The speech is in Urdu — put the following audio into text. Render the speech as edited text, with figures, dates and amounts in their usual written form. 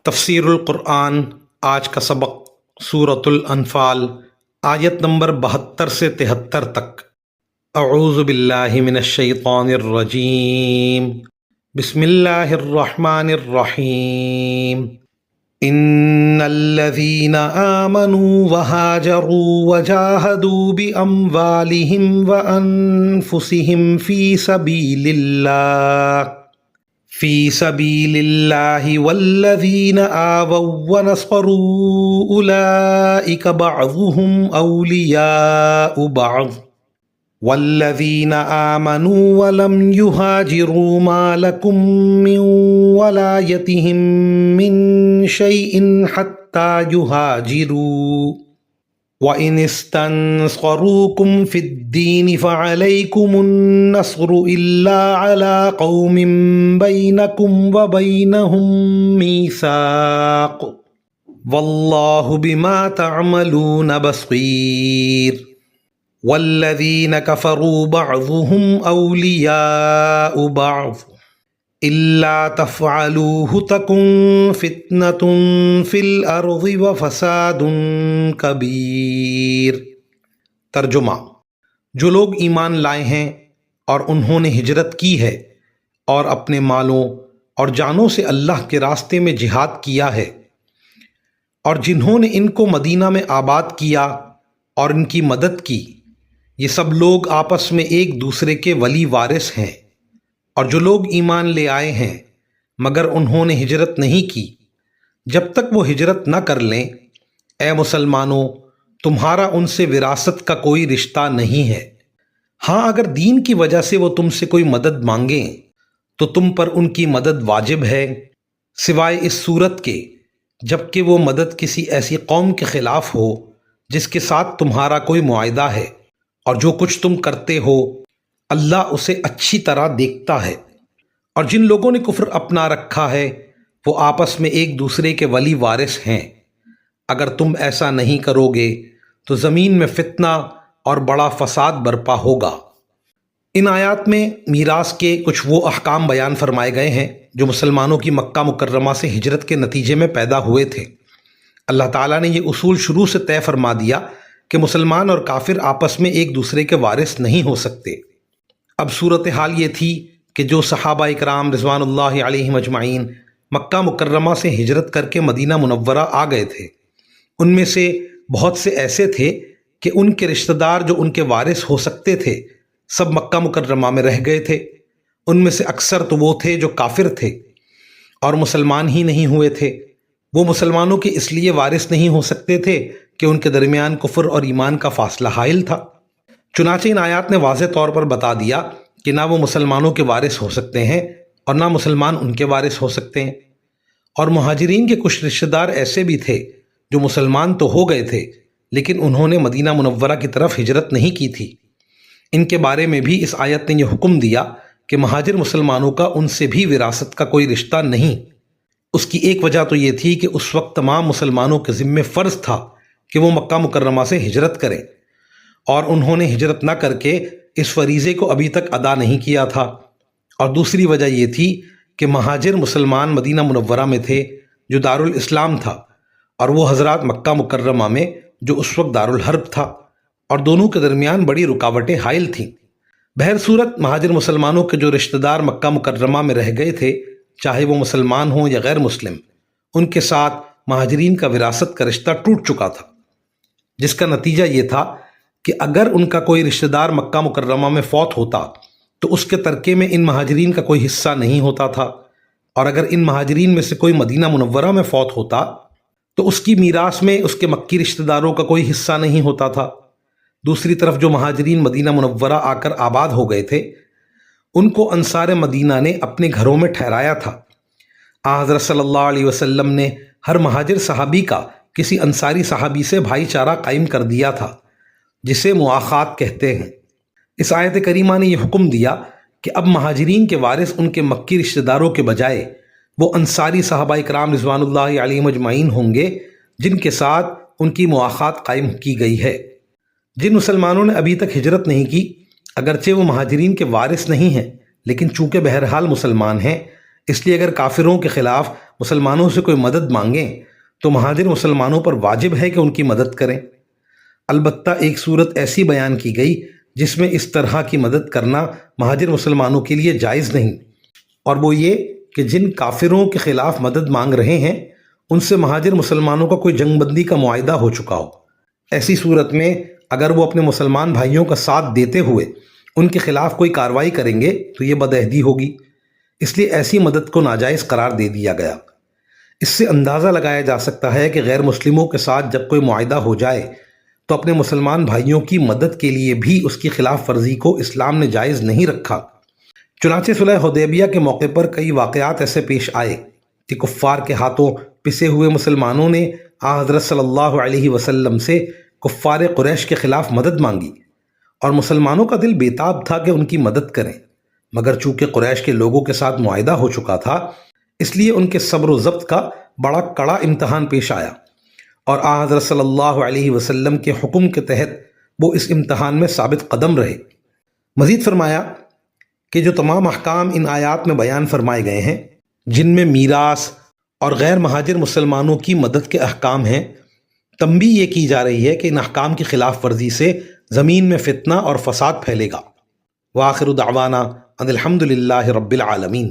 تفسیر القرآن آج کا سبق سورۃ الانفال آیت نمبر 72 سے 73 تک۔ اعوذ باللہ من الشیطان الرجیم، بسم اللہ الرحمن الرحیم۔ ان الذین آمنوا وہاجروا وجاہدوا باموالہم وانفسہم فی سبیل اللہ والذین آووا ونصروا اولئک بعضهم اولیاء بعض والذین آمنوا ولم یہاجروا ما لکم من ولایتہم من شیء حتی یہاجروا وَإِنِ اسْتَنصَرُوكُمْ فِي الدِّينِ فَعَلَيْكُمُ النَّصْرُ إِلَّا عَلَىٰ قَوْمٍ بَيْنَكُمْ وَبَيْنَهُم مِّيثَاقٌ وَاللَّهُ بِمَا تَعْمَلُونَ بَصِيرٌ وَالَّذِينَ كَفَرُوا بَعْضُهُمْ أَوْلِيَاءُ بَعْضٍ إِلَّا تَفْعَلُوهُ تَكُن فِتْنَةٌ فِي الْأَرْضِ وَفَسَادٌ كَبِيرٌ۔ ترجمہ: جو لوگ ایمان لائے ہیں اور انہوں نے ہجرت کی ہے اور اپنے مالوں اور جانوں سے اللہ کے راستے میں جہاد کیا ہے، اور جنہوں نے ان کو مدینہ میں آباد کیا اور ان کی مدد کی، یہ سب لوگ آپس میں ایک دوسرے کے ولی وارث ہیں۔ اور جو لوگ ایمان لے آئے ہیں مگر انہوں نے ہجرت نہیں کی، جب تک وہ ہجرت نہ کر لیں، اے مسلمانوں، تمہارا ان سے وراثت کا کوئی رشتہ نہیں ہے۔ ہاں، اگر دین کی وجہ سے وہ تم سے کوئی مدد مانگیں تو تم پر ان کی مدد واجب ہے، سوائے اس صورت کے جبکہ وہ مدد کسی ایسی قوم کے خلاف ہو جس کے ساتھ تمہارا کوئی معاہدہ ہے، اور جو کچھ تم کرتے ہو اللہ اسے اچھی طرح دیکھتا ہے۔ اور جن لوگوں نے کفر اپنا رکھا ہے وہ آپس میں ایک دوسرے کے ولی وارث ہیں۔ اگر تم ایسا نہیں کرو گے تو زمین میں فتنہ اور بڑا فساد برپا ہوگا۔ ان آیات میں میراث کے کچھ وہ احکام بیان فرمائے گئے ہیں جو مسلمانوں کی مکہ مکرمہ سے ہجرت کے نتیجے میں پیدا ہوئے تھے۔ اللہ تعالیٰ نے یہ اصول شروع سے طے فرما دیا کہ مسلمان اور کافر آپس میں ایک دوسرے کے وارث نہیں ہو سکتے۔ اب صورتحال یہ تھی کہ جو صحابہ اکرام رضوان اللہ علیہم اجمعین مکہ مکرمہ سے ہجرت کر کے مدینہ منورہ آ گئے تھے، ان میں سے بہت سے ایسے تھے کہ ان کے رشتہ دار جو ان کے وارث ہو سکتے تھے سب مکہ مکرمہ میں رہ گئے تھے۔ ان میں سے اکثر تو وہ تھے جو کافر تھے اور مسلمان ہی نہیں ہوئے تھے۔ وہ مسلمانوں کے اس لیے وارث نہیں ہو سکتے تھے کہ ان کے درمیان کفر اور ایمان کا فاصلہ حائل تھا۔ چنانچہ ان آیات نے واضح طور پر بتا دیا کہ نہ وہ مسلمانوں کے وارث ہو سکتے ہیں اور نہ مسلمان ان کے وارث ہو سکتے ہیں۔ اور مہاجرین کے کچھ رشتہ دار ایسے بھی تھے جو مسلمان تو ہو گئے تھے لیکن انہوں نے مدینہ منورہ کی طرف ہجرت نہیں کی تھی۔ ان کے بارے میں بھی اس آیت نے یہ حکم دیا کہ مہاجر مسلمانوں کا ان سے بھی وراثت کا کوئی رشتہ نہیں۔ اس کی ایک وجہ تو یہ تھی کہ اس وقت تمام مسلمانوں کے ذمے فرض تھا کہ وہ مکہ مکرمہ سے ہجرت کریں، اور انہوں نے ہجرت نہ کر کے اس فریضے کو ابھی تک ادا نہیں کیا تھا۔ اور دوسری وجہ یہ تھی کہ مہاجر مسلمان مدینہ منورہ میں تھے جو دارالاسلام تھا، اور وہ حضرات مکہ مکرمہ میں جو اس وقت دارالحرب تھا، اور دونوں کے درمیان بڑی رکاوٹیں حائل تھیں۔ بہر صورت مہاجر مسلمانوں کے جو رشتہ دار مکہ مکرمہ میں رہ گئے تھے، چاہے وہ مسلمان ہوں یا غیر مسلم، ان کے ساتھ مہاجرین کا وراثت کا رشتہ ٹوٹ چکا تھا، جس کا نتیجہ یہ تھا کہ اگر ان کا کوئی رشتہ دار مکہ مکرمہ میں فوت ہوتا تو اس کے ترکے میں ان مہاجرین کا کوئی حصہ نہیں ہوتا تھا، اور اگر ان مہاجرین میں سے کوئی مدینہ منورہ میں فوت ہوتا تو اس کی میراث میں اس کے مکی رشتہ داروں کا کوئی حصہ نہیں ہوتا تھا۔ دوسری طرف جو مہاجرین مدینہ منورہ آ کر آباد ہو گئے تھے ان کو انصار مدینہ نے اپنے گھروں میں ٹھہرایا تھا۔ حضرت صلی اللہ علیہ وسلم نے ہر مہاجر صحابی کا کسی انصاری صحابی سے بھائی چارہ قائم کر دیا تھا جسے مواخات کہتے ہیں۔ اس آیت کریمہ نے یہ حکم دیا کہ اب مہاجرین کے وارث ان کے مکی رشتہ داروں کے بجائے وہ انصاری صحابہ اکرام رضوان اللہ علیہم اجمعین ہوں گے جن کے ساتھ ان کی مواخات قائم کی گئی ہے۔ جن مسلمانوں نے ابھی تک ہجرت نہیں کی، اگرچہ وہ مہاجرین کے وارث نہیں ہیں، لیکن چونکہ بہرحال مسلمان ہیں، اس لیے اگر کافروں کے خلاف مسلمانوں سے کوئی مدد مانگیں تو مہاجر مسلمانوں پر واجب ہے کہ ان کی مدد کریں۔ البتہ ایک صورت ایسی بیان کی گئی جس میں اس طرح کی مدد کرنا مہاجر مسلمانوں کے لیے جائز نہیں، اور وہ یہ کہ جن کافروں کے خلاف مدد مانگ رہے ہیں ان سے مہاجر مسلمانوں کا کوئی جنگ بندی کا معاہدہ ہو چکا ہو۔ ایسی صورت میں اگر وہ اپنے مسلمان بھائیوں کا ساتھ دیتے ہوئے ان کے خلاف کوئی کارروائی کریں گے تو یہ بدعہدی ہوگی، اس لیے ایسی مدد کو ناجائز قرار دے دیا گیا۔ اس سے اندازہ لگایا جا سکتا ہے کہ غیر مسلموں کے ساتھ جب کوئی معاہدہ ہو جائے تو اپنے مسلمان بھائیوں کی مدد کے لیے بھی اس کی خلاف ورزی کو اسلام نے جائز نہیں رکھا۔ چنانچہ صلح حدیبیہ کے موقع پر کئی واقعات ایسے پیش آئے کہ کفار کے ہاتھوں پسے ہوئے مسلمانوں نے حضرت صلی اللہ علیہ وسلم سے کفار قریش کے خلاف مدد مانگی، اور مسلمانوں کا دل بیتاب تھا کہ ان کی مدد کریں، مگر چونکہ قریش کے لوگوں کے ساتھ معاہدہ ہو چکا تھا اس لیے ان کے صبر و ضبط کا بڑا کڑا امتحان پیش آیا، اور حضرت صلی اللہ علیہ وسلم کے حکم کے تحت وہ اس امتحان میں ثابت قدم رہے۔ مزید فرمایا کہ جو تمام احکام ان آیات میں بیان فرمائے گئے ہیں جن میں میراث اور غیر مہاجر مسلمانوں کی مدد کے احکام ہیں، تنبیہ یہ کی جا رہی ہے کہ ان احکام کی خلاف ورزی سے زمین میں فتنہ اور فساد پھیلے گا۔ وآخر دعوانا ان الحمد للہ رب العالمین۔